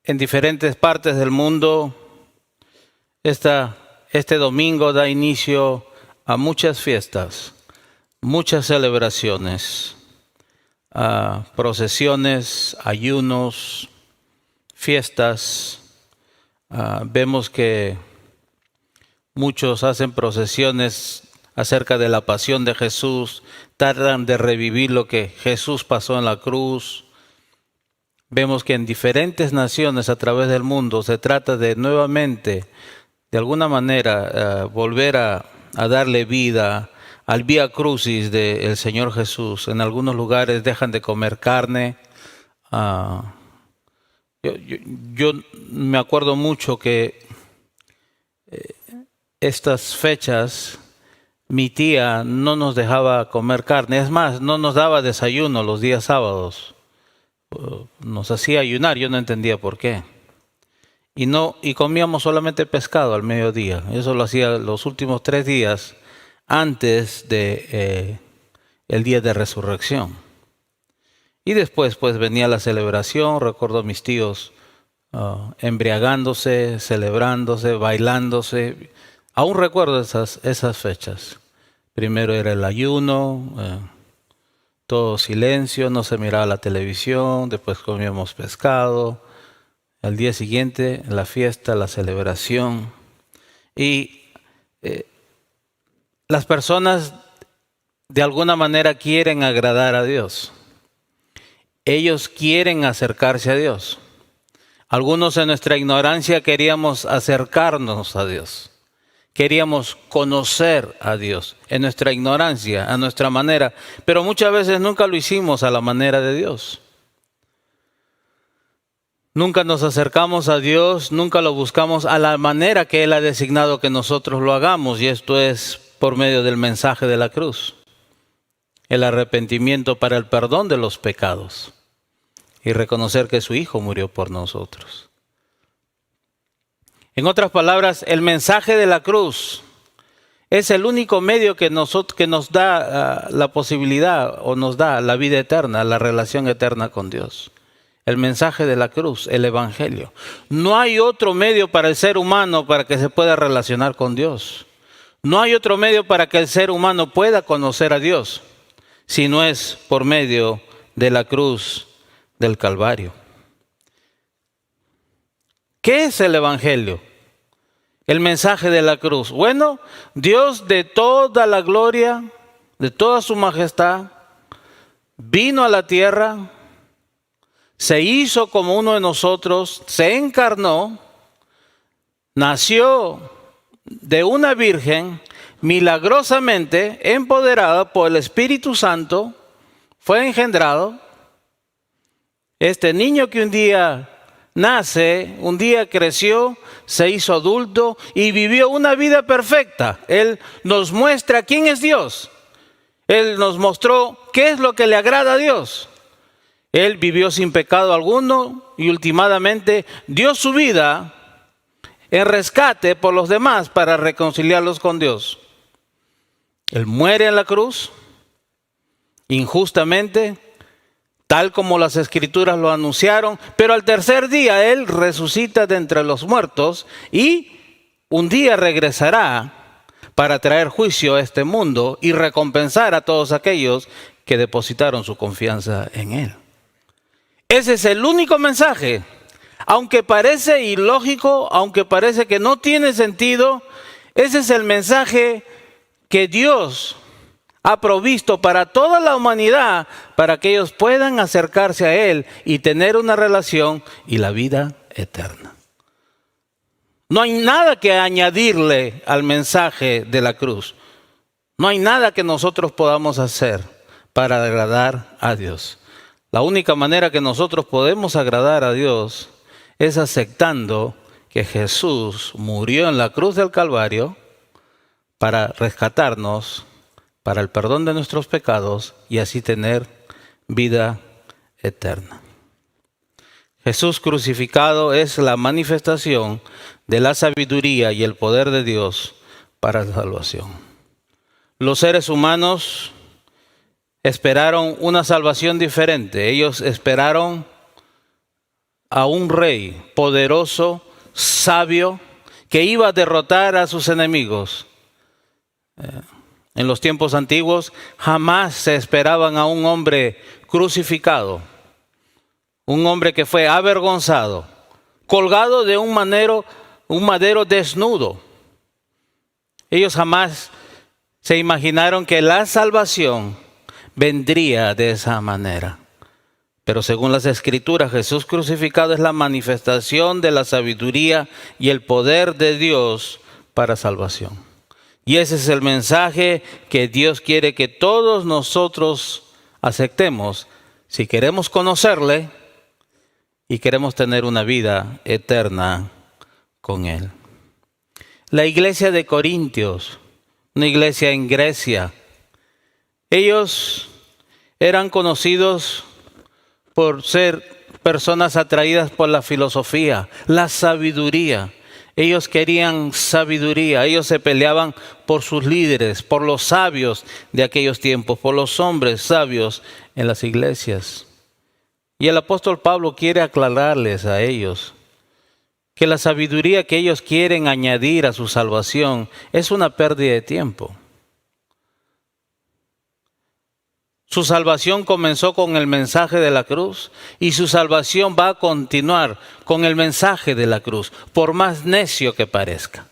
En diferentes partes del mundo, este domingo da inicio a muchas fiestas, muchas celebraciones, a procesiones, ayunos, fiestas. Vemos que muchos hacen procesiones acerca de la pasión de Jesús, tratan de revivir lo que Jesús pasó en la cruz. Vemos que en diferentes naciones a través del mundo se trata de nuevamente, de alguna manera, volver a darle vida al Vía Crucis del Señor Jesús. En algunos lugares dejan de comer carne. Yo me acuerdo mucho que estas fechas mi tía no nos dejaba comer carne. Es más, no nos daba desayuno los días sábados. Nos hacía ayunar, yo no entendía por qué. Y comíamos solamente pescado al mediodía. Eso lo hacía los últimos 3 días antes de el día de resurrección. Y después pues venía la celebración. Recuerdo a mis tíos embriagándose, celebrándose, bailándose. Aún recuerdo esas fechas. Primero era el ayuno, todo silencio, no se miraba la televisión, después comíamos pescado. Al día siguiente, la fiesta, la celebración. Y las personas de alguna manera quieren agradar a Dios. Ellos quieren acercarse a Dios. Algunos en nuestra ignorancia queríamos acercarnos a Dios. Queríamos conocer a Dios en nuestra ignorancia, a nuestra manera. Pero muchas veces nunca lo hicimos a la manera de Dios. Nunca nos acercamos a Dios, nunca lo buscamos a la manera que Él ha designado que nosotros lo hagamos. Y esto es por medio del mensaje de la cruz. El arrepentimiento para el perdón de los pecados. Y reconocer que su Hijo murió por nosotros. En otras palabras, el mensaje de la cruz es el único medio que nos da la posibilidad o nos da la vida eterna, la relación eterna con Dios. El mensaje de la cruz, el evangelio. No hay otro medio para el ser humano para que se pueda relacionar con Dios. No hay otro medio para que el ser humano pueda conocer a Dios, si no es por medio de la cruz del Calvario. ¿Qué es el evangelio? El mensaje de la cruz. Bueno, Dios de toda la gloria, de toda su majestad, vino a la tierra, se hizo como uno de nosotros, se encarnó, nació de una virgen, milagrosamente empoderada por el Espíritu Santo, fue engendrado. Este niño que un día nace, un día creció, se hizo adulto y vivió una vida perfecta. Él nos muestra quién es Dios. Él nos mostró qué es lo que le agrada a Dios. Él vivió sin pecado alguno y últimamente dio su vida en rescate por los demás para reconciliarlos con Dios. Él muere en la cruz, injustamente, tal como las Escrituras lo anunciaron, pero al tercer día Él resucita de entre los muertos y un día regresará para traer juicio a este mundo y recompensar a todos aquellos que depositaron su confianza en Él. Ese es el único mensaje. Aunque parece ilógico, aunque parece que no tiene sentido, ese es el mensaje que Dios ha provisto para toda la humanidad, para que ellos puedan acercarse a Él y tener una relación y la vida eterna. No hay nada que añadirle al mensaje de la cruz. No hay nada que nosotros podamos hacer para agradar a Dios. La única manera que nosotros podemos agradar a Dios es aceptando que Jesús murió en la cruz del Calvario para rescatarnos, para el perdón de nuestros pecados y así tener vida eterna. Jesús crucificado es la manifestación de la sabiduría y el poder de Dios para la salvación. Los seres humanos esperaron una salvación diferente. Ellos esperaron a un rey poderoso, sabio, que iba a derrotar a sus enemigos. En los tiempos antiguos jamás se esperaban a un hombre crucificado, un hombre que fue avergonzado, colgado de un madero desnudo. Ellos jamás se imaginaron que la salvación vendría de esa manera. Pero según las Escrituras, Jesús crucificado es la manifestación de la sabiduría y el poder de Dios para salvación. Y ese es el mensaje que Dios quiere que todos nosotros aceptemos si queremos conocerle y queremos tener una vida eterna con Él. La iglesia de Corintios, una iglesia en Grecia, ellos eran conocidos por ser personas atraídas por la filosofía, la sabiduría. Ellos querían sabiduría, ellos se peleaban por sus líderes, por los sabios de aquellos tiempos, por los hombres sabios en las iglesias. Y el apóstol Pablo quiere aclararles a ellos que la sabiduría que ellos quieren añadir a su salvación es una pérdida de tiempo. Su salvación comenzó con el mensaje de la cruz y su salvación va a continuar con el mensaje de la cruz, por más necio que parezca.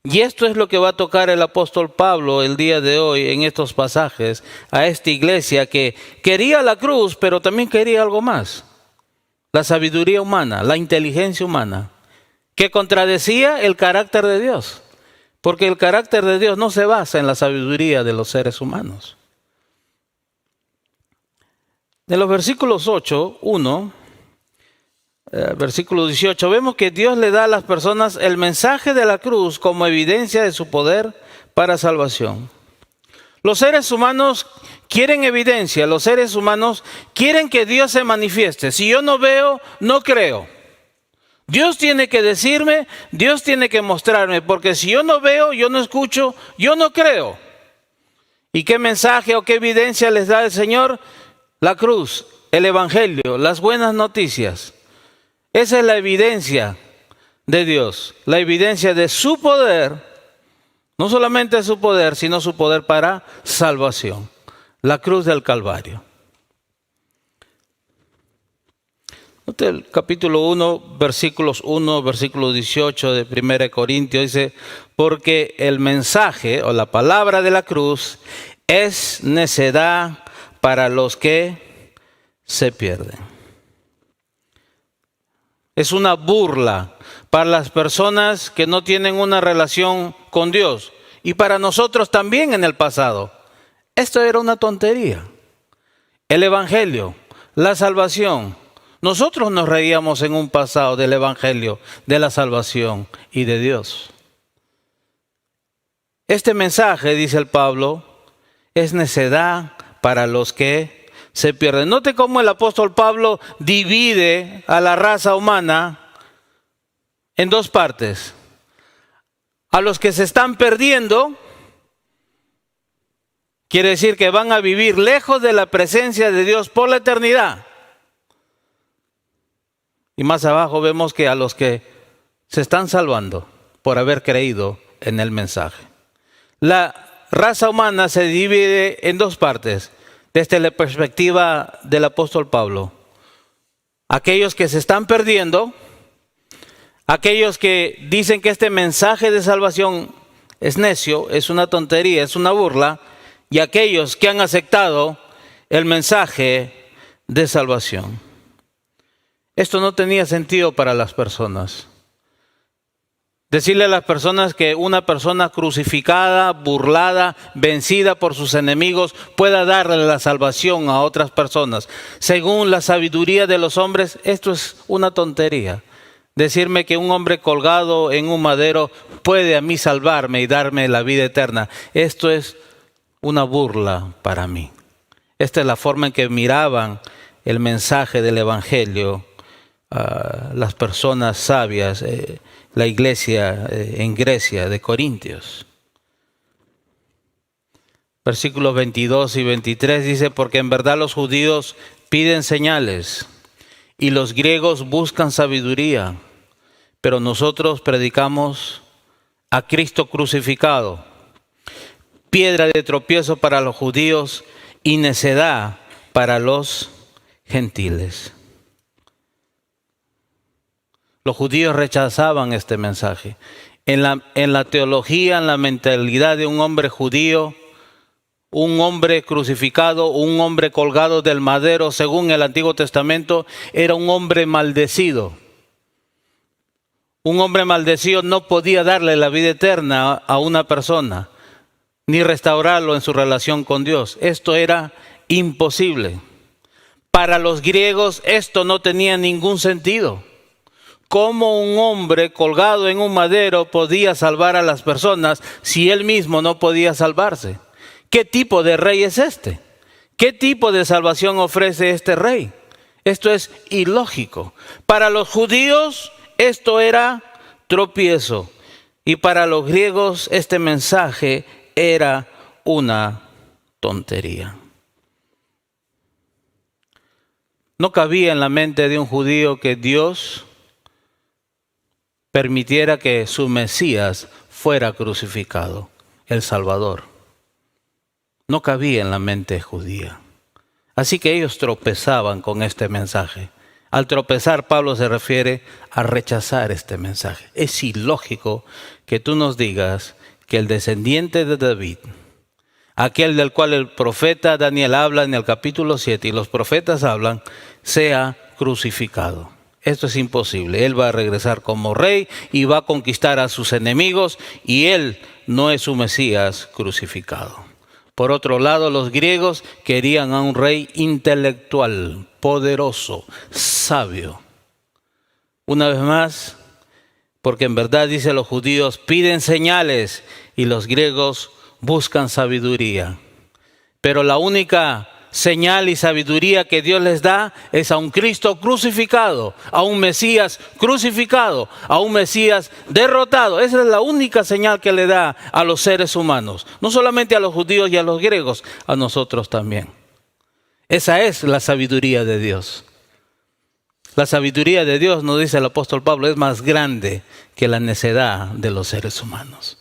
Y esto es lo que va a tocar el apóstol Pablo el día de hoy en estos pasajes a esta iglesia que quería la cruz, pero también quería algo más. La sabiduría humana, la inteligencia humana, que contradecía el carácter de Dios. Porque el carácter de Dios no se basa en la sabiduría de los seres humanos. En los versículos 1, versículo 18, vemos que Dios le da a las personas el mensaje de la cruz como evidencia de su poder para salvación. Los seres humanos quieren evidencia, los seres humanos quieren que Dios se manifieste. Si yo no veo, no creo. Dios tiene que decirme, Dios tiene que mostrarme, porque si yo no veo, yo no escucho, yo no creo. ¿Y qué mensaje o qué evidencia les da el Señor? La cruz, el evangelio, las buenas noticias. Esa es la evidencia de Dios, la evidencia de su poder, no solamente su poder, sino su poder para salvación. La cruz del Calvario. Note el capítulo 1, versículo 18 de 1 Corintios, dice, porque el mensaje o la palabra de la cruz es necedad para los que se pierden. Es una burla para las personas que no tienen una relación con Dios y para nosotros también en el pasado. Esto era una tontería. El evangelio, la salvación. Nosotros nos reíamos en un pasado del evangelio, de la salvación y de Dios. Este mensaje, dice el Pablo, es necedad para los que se pierden. Note cómo el apóstol Pablo divide a la raza humana en dos partes. A los que se están perdiendo, quiere decir que van a vivir lejos de la presencia de Dios por la eternidad. Y más abajo vemos que a los que se están salvando por haber creído en el mensaje. La raza humana se divide en dos partes desde la perspectiva del apóstol Pablo. Aquellos que se están perdiendo, aquellos que dicen que este mensaje de salvación es necio, es una tontería, es una burla, y aquellos que han aceptado el mensaje de salvación. Esto no tenía sentido para las personas. Decirle a las personas que una persona crucificada, burlada, vencida por sus enemigos pueda darle la salvación a otras personas. Según la sabiduría de los hombres, esto es una tontería. Decirme que un hombre colgado en un madero puede a mí salvarme y darme la vida eterna. Esto es una burla para mí. Esta es la forma en que miraban el mensaje del evangelio las personas sabias, la iglesia en Grecia de Corintios. Versículos 22 y 23 dice, porque en verdad los judíos piden señales y los griegos buscan sabiduría, pero nosotros predicamos a Cristo crucificado, piedra de tropiezo para los judíos y necedad para los gentiles. Los judíos rechazaban este mensaje. En la teología, en la mentalidad de un hombre judío, un hombre crucificado, un hombre colgado del madero, según el Antiguo Testamento, era un hombre maldecido. Un hombre maldecido no podía darle la vida eterna a una persona, ni restaurarlo en su relación con Dios. Esto era imposible. Para los griegos esto no tenía ningún sentido. ¿Cómo un hombre colgado en un madero podía salvar a las personas si él mismo no podía salvarse? ¿Qué tipo de rey es este? ¿Qué tipo de salvación ofrece este rey? Esto es ilógico. Para los judíos esto era tropiezo y para los griegos este mensaje era una tontería. No cabía en la mente de un judío que Dios permitiera que su Mesías fuera crucificado, el Salvador. No cabía en la mente judía. Así que ellos tropezaban con este mensaje. Al tropezar, Pablo se refiere a rechazar este mensaje. Es ilógico que tú nos digas que el descendiente de David, aquel del cual el profeta Daniel habla en el capítulo 7 y los profetas hablan, sea crucificado. Esto es imposible. Él va a regresar como rey y va a conquistar a sus enemigos y él no es su Mesías crucificado. Por otro lado, los griegos querían a un rey intelectual, poderoso, sabio. Una vez más, porque en verdad, dice, los judíos piden señales y los griegos buscan sabiduría. Pero la única señal y sabiduría que Dios les da es a un Cristo crucificado, a un Mesías crucificado, a un Mesías derrotado. Esa es la única señal que le da a los seres humanos, no solamente a los judíos y a los griegos, a nosotros también. Esa es la sabiduría de Dios. La sabiduría de Dios, nos dice el apóstol Pablo, es más grande que la necedad de los seres humanos.